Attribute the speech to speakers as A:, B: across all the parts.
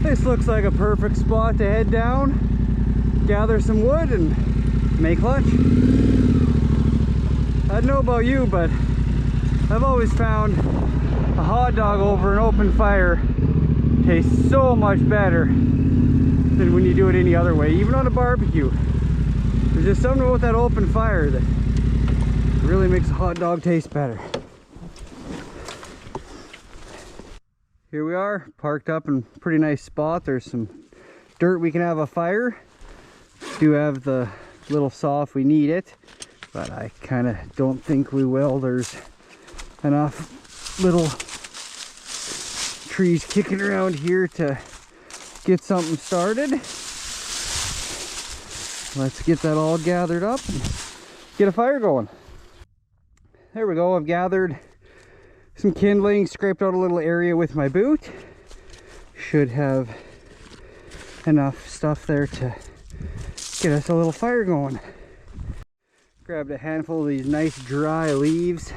A: This looks like a perfect spot to head down, gather some wood, and make lunch. I don't know about you, but I've always found a hot dog over an open fire tastes so much better than when you do it any other way, even on a barbecue. There's just something about that open fire that really makes a hot dog taste better. Here we are, parked up in a pretty nice spot. There's some dirt we can have a fire. Do have the little saw if we need it, but I kind of don't think we will. There's enough little trees kicking around here to get something started. Let's get that all gathered up and get a fire going. There we go. I've gathered some kindling, scraped out a little area with my boot. Should have enough stuff there to get us a little fire going. Grabbed a handful of these nice dry leaves.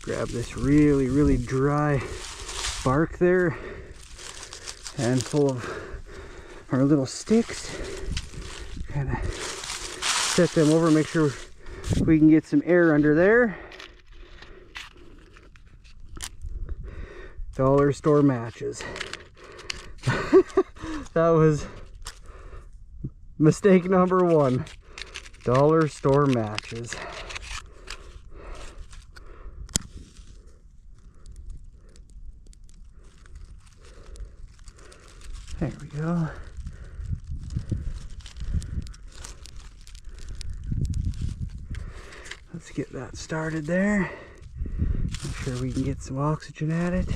A: Grab this really dry bark there. Handful of our little sticks. Kind of set them over, make sure we can get some air under there. Dollar store matches. That was mistake number one. Dollar store matches. There we go. Let's get that started there. Make sure we can get some oxygen at it.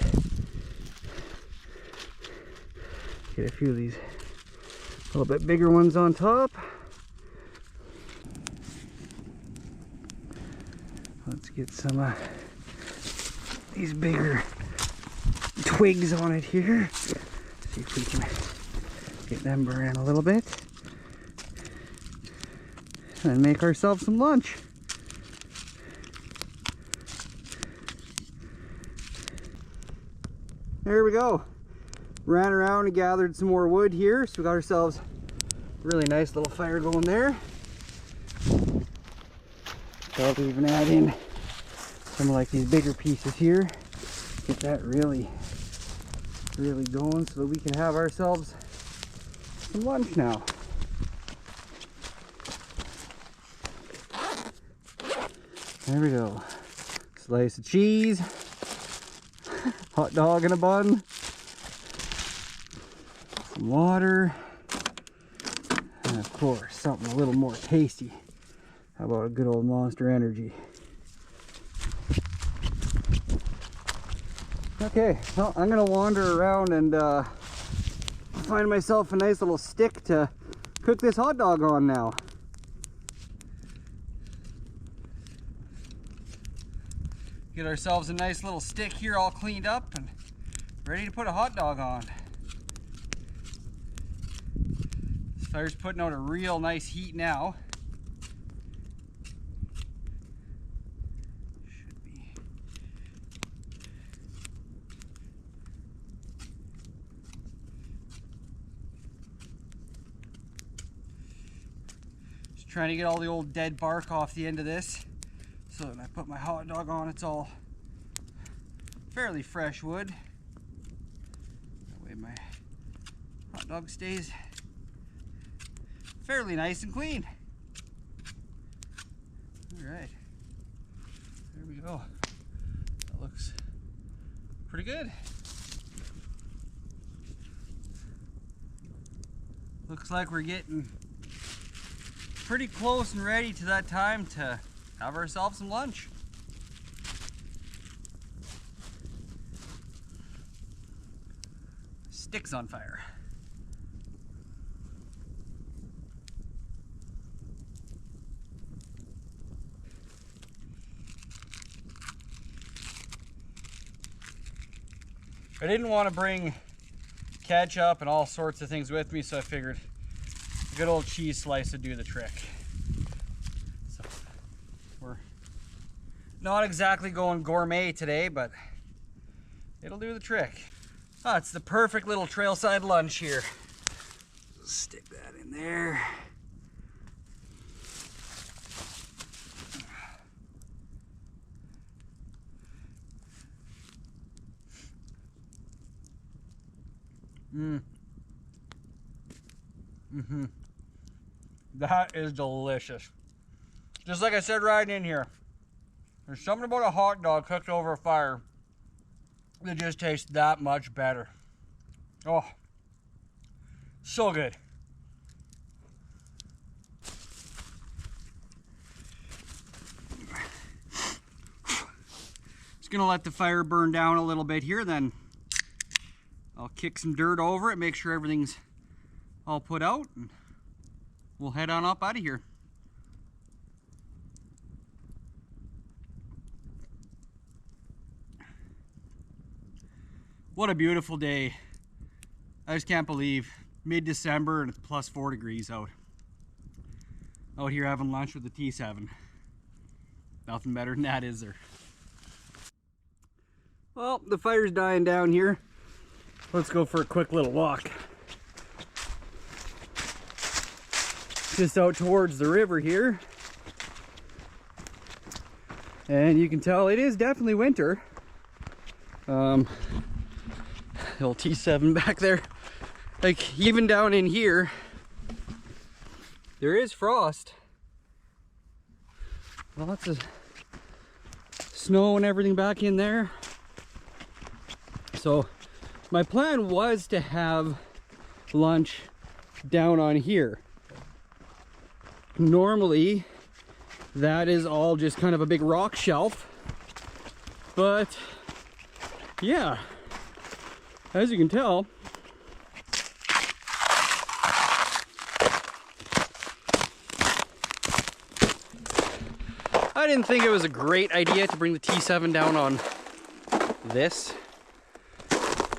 A: Get a few of these a little bit bigger ones on top. Let's get some these bigger twigs on it here. See if we can get them burning a little bit. And make ourselves some lunch. There we go. Ran around and gathered some more wood here, so we got ourselves a really nice little fire going there. So I'll even add in some like these bigger pieces here. Get that really going so that we can have ourselves some lunch now. There we go. Slice of cheese, hot dog in a bun, some water, and of course something a little more tasty. How about a good old Monster Energy? Okay, well, I'm gonna wander around and find myself a nice little stick to cook this hot dog on now. Get ourselves a nice little stick here all cleaned up and ready to put a hot dog on. This fire's putting out a real nice heat now. Should be. Just trying to get all the old dead bark off the end of this. So when I put my hot dog on, it's all fairly fresh wood. That way my hot dog stays fairly nice and clean. All right, there we go. That looks pretty good. Looks like we're getting pretty close and ready to that time to have ourselves some lunch. Sticks on fire. I didn't want to bring ketchup and all sorts of things with me, so I figured a good old cheese slice would do the trick. We're not exactly going gourmet today, but it'll do the trick. Oh, it's the perfect little trailside lunch here. Stick that in there. That is delicious. Just like I said riding in here, there's something about a hot dog cooked over a fire that just tastes that much better. Oh, so good. Just gonna let the fire burn down a little bit here, then I'll kick some dirt over it, make sure everything's all put out, and we'll head on up out of here. What a beautiful day. I just can't believe mid-December and it's plus 4 degrees out. Out here having lunch with the T7. Nothing better than that, is there? Well, the fire's dying down here. Let's go for a quick little walk. Just out towards the river here. And you can tell it is definitely winter. The old T7 back there. Like, even down in here, there is frost. Lots of snow and everything back in there. So my plan was to have lunch down on here. Normally that is all just kind of a big rock shelf, but yeah, as you can tell, I didn't think it was a great idea to bring the T7 down on this.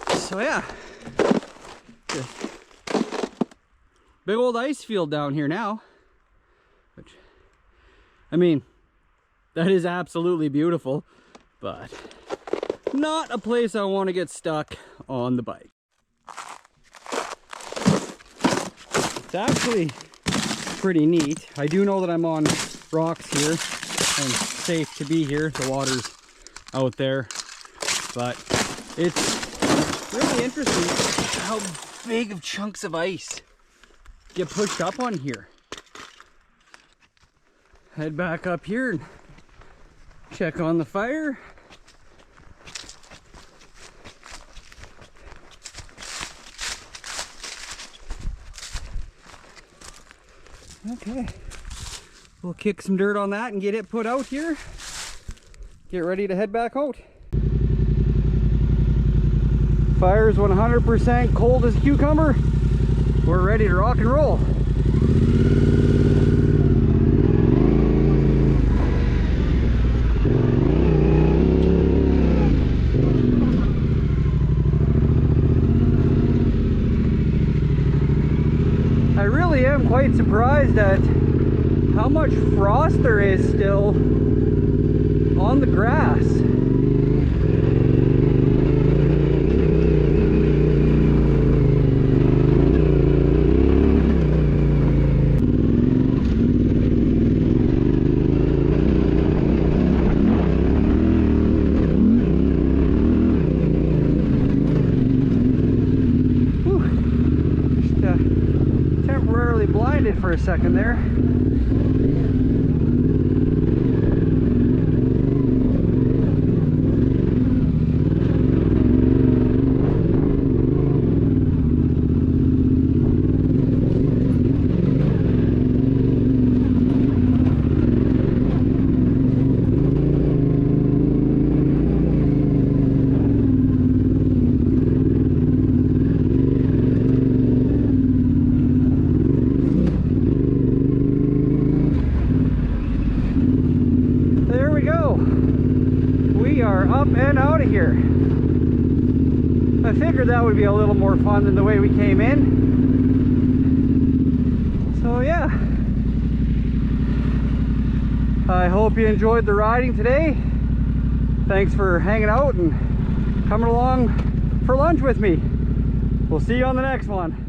A: So yeah, big old ice field down here now, which, I mean, that is absolutely beautiful, but not a place I want to get stuck on the bike. It's actually pretty neat. I do know that I'm on rocks here and safe to be here. The water's out there, but it's really interesting how big of chunks of ice get pushed up on here. Head back up here and check on the fire. Okay, we'll kick some dirt on that and get it put out here. Get ready to head back out. Fire's 100% cold as a cucumber. We're ready to rock and roll. I really am quite surprised at how much frost there is still on the grass. Temporarily blinded for a second there. Up and out of here. I figured that would be a little more fun than the way we came in. So yeah, I hope you enjoyed the riding today. Thanks for hanging out and coming along for lunch with me. We'll see you on the next one.